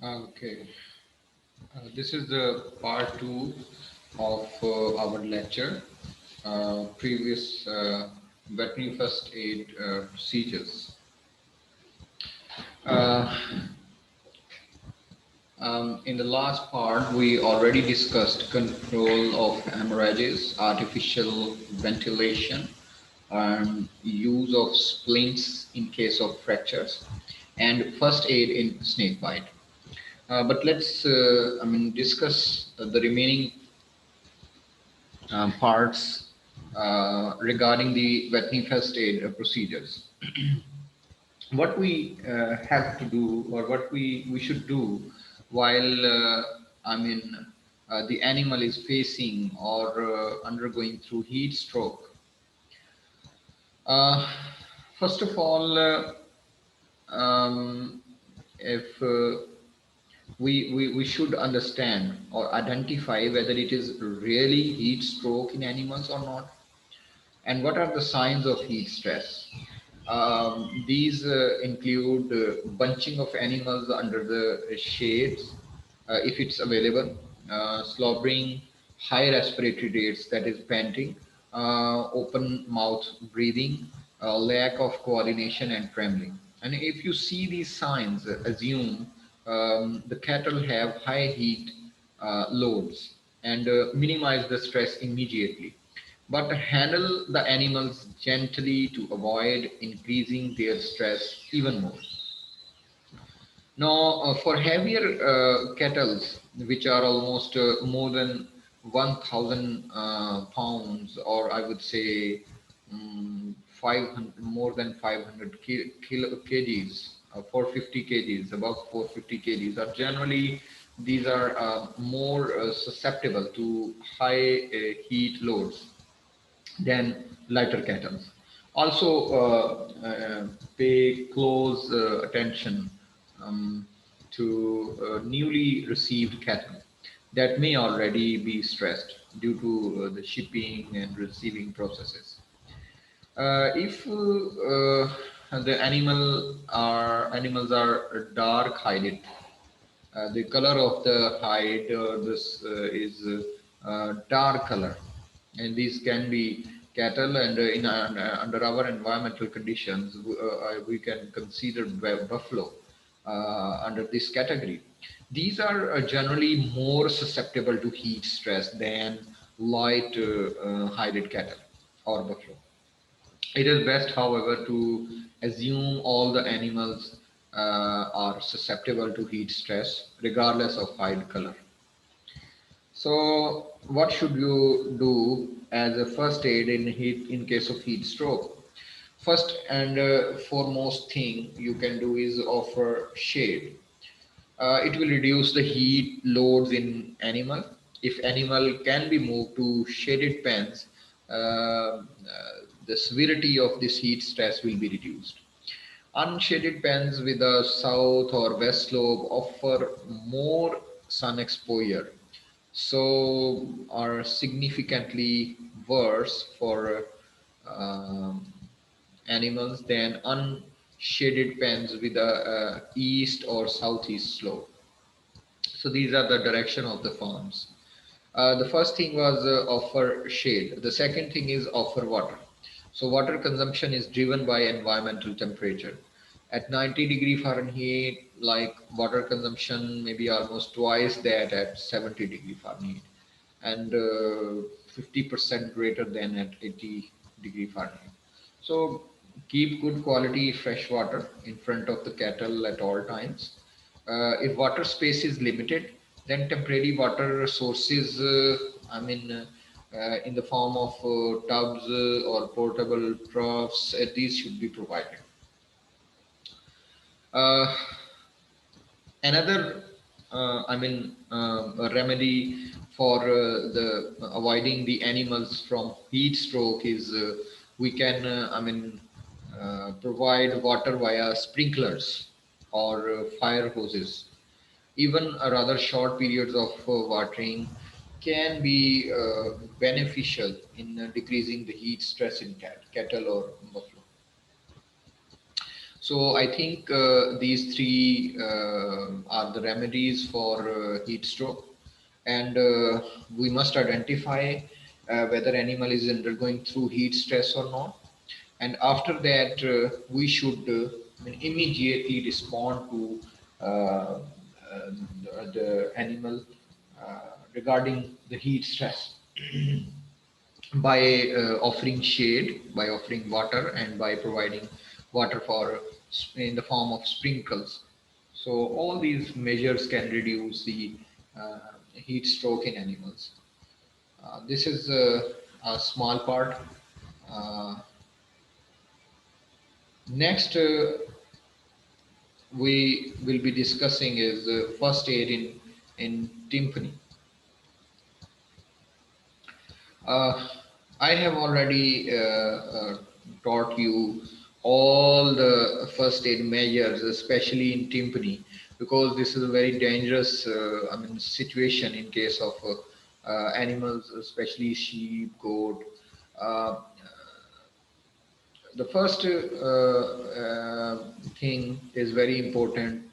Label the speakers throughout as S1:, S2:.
S1: Okay, this is the part two of our lecture. Previous veterinary first aid procedures. Uh, in the last part, we already discussed control of hemorrhages, artificial ventilation, use of splints in case of fractures, and first aid in snake bite. But let's, discuss the remaining parts regarding the veterinary first aid procedures. What we have to do, or what we should do while I mean the animal is facing or undergoing through heat stroke. Uh, First of all, um, if we should understand or identify whether it is really heat stroke in animals or not, and what are the signs of heat stress. These include bunching of animals under the shades, if it's available, slobbering, high respiratory rates, that is panting, open mouth breathing, lack of coordination and trembling. And if you see these signs, assume the cattle have high heat loads, and minimize the stress immediately, but handle the animals gently to avoid increasing their stress even more. Now, for heavier cattle, which are almost more than 1,000 pounds, or I would say 500, more than 500 kgs, 450 kgs, above 450 kgs, are generally, these are more susceptible to high heat loads than lighter cattle. Also, pay close attention um, to newly received cattle that may already be stressed due to the shipping and receiving processes. If the animals are dark hided, the color of the hide this is dark color, and these can be cattle, and under our environmental conditions we can consider buffalo under this category. These are generally more susceptible to heat stress than light hided cattle or buffalo. It is best, however, to assume all the animals are susceptible to heat stress, regardless of hide color. So, what should you do as a first aid in heat in case of heat stroke? First and foremost thing you can do is offer shade. It will reduce the heat loads in animal. If animal can be moved to shaded pens, the severity of this heat stress will be reduced. Unshaded pens with a south or west slope offer more sun exposure, so are significantly worse for animals than unshaded pens with a east or southeast slope. So these are the direction of the farms. The first thing was offer shade. The second thing is offer water. So water consumption is driven by environmental temperature. At 90 degree Fahrenheit, like water consumption maybe almost twice that at 70 degree Fahrenheit, and 50% greater than at 80 degree Fahrenheit. So keep good quality fresh water in front of the cattle at all times. If water space is limited, then temporary water sources, in the form of tubs or portable troughs, these should be provided. Uh, Another, a remedy for the avoiding the animals from heat stroke is we can, provide water via sprinklers or fire hoses. Even a rather short periods of watering can be beneficial in decreasing the heat stress in cattle or buffalo. So I think these three are the remedies for heat stroke, and we must identify whether animal is undergoing through heat stress or not. And after that, we should immediately respond to the animal regarding the heat stress by offering shade, by offering water, and by providing water for in the form of sprinkles. So all these measures can reduce the uh, heat stroke in animals. This is a small part. Uh, Next, we will be discussing is first aid in timpani. Uh, I have already taught you all the first aid measures, especially in timpani, because this is a very dangerous, situation in case of animals, especially sheep, goat. Uh, the first thing is very important.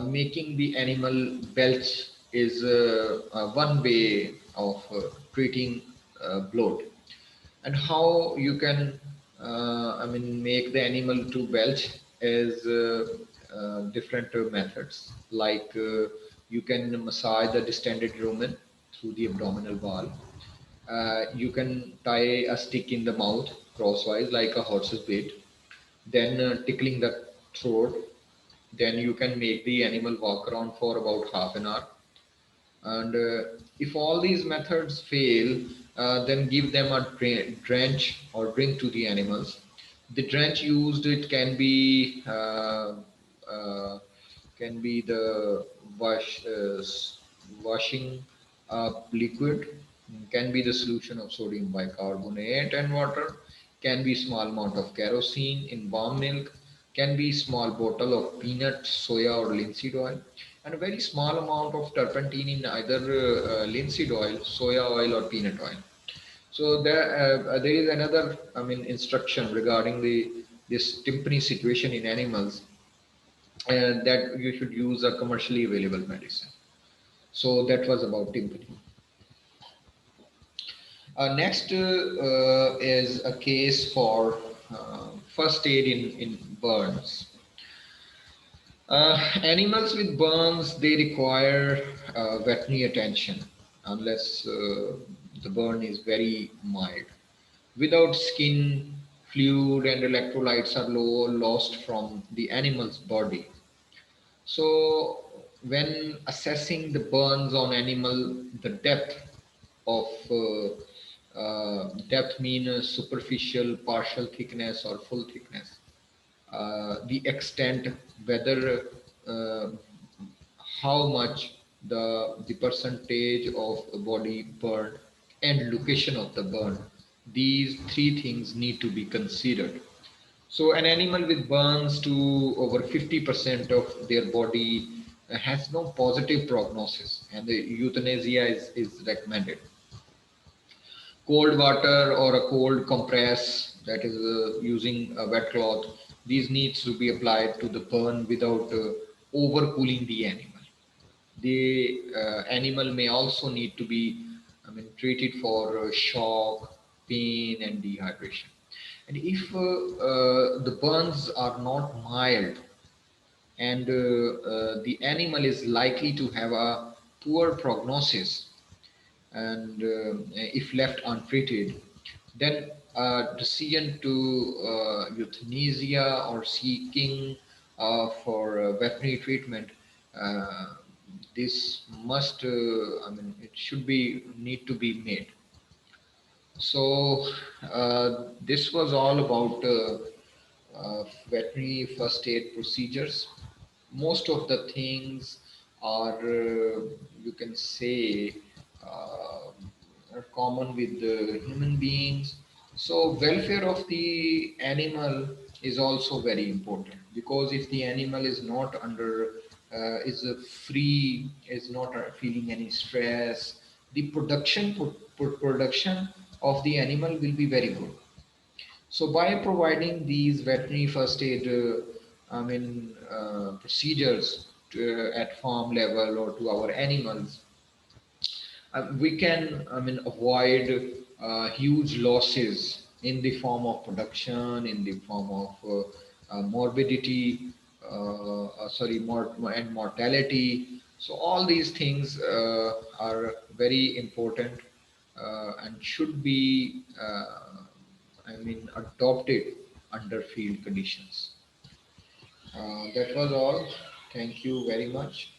S1: Making the animal belch is one way of treating bloat. And how you can, make the animal to belch is different methods. Like you can massage the distended rumen through the abdominal wall. You can tie a stick in the mouth crosswise like a horse's bit, then tickling the throat. Then you can make the animal walk around for about half an hour. And if all these methods fail, then give them a drench or drink to the animals. The drench used, it uh, can be the washing liquid, can be the solution of sodium bicarbonate and water, can be small amount of kerosene in warm milk, can be small bottle of peanut, soya or linseed oil, and a very small amount of turpentine in either linseed oil, soya oil or peanut oil. So there is another, instruction regarding this timpani situation in animals, that you should use a commercially available medicine. So that was about timpani. Next is a case for first aid in burns. Animals with burns, they require veterinary attention unless the burn is very mild. Without skin, fluid and electrolytes are lost from the animal's body. So, when assessing the burns on animal, the depth of depth means superficial, partial thickness, or full thickness. The extent, whether how much the percentage of the body burned, and location of the burn. These three things need to be considered. So an animal with burns to over 50% of their body has no positive prognosis, and the euthanasia is recommended. Cold water or a cold compress, that is using a wet cloth, these needs to be applied to the burn without overcooling the animal. The animal may also need to be, treated for shock, pain, and dehydration. And if the burns are not mild, and the animal is likely to have a poor prognosis, and if left untreated, then decision to euthanasia or seeking for veterinary treatment, uh, this must, it should be need to be made. So this was all about veterinary first aid procedures. Most of the things are, you can say, are common with the human beings. So welfare of the animal is also very important, because if the animal is not under, is free, is not feeling any stress, the production of the animal will be very good. So by providing these veterinary first aid procedures at farm level or to our animals, we can, avoid huge losses in the form of production, in the form of morbidity, and mortality. So all these things are very important and should be, adopted under field conditions. That was all. Thank you very much.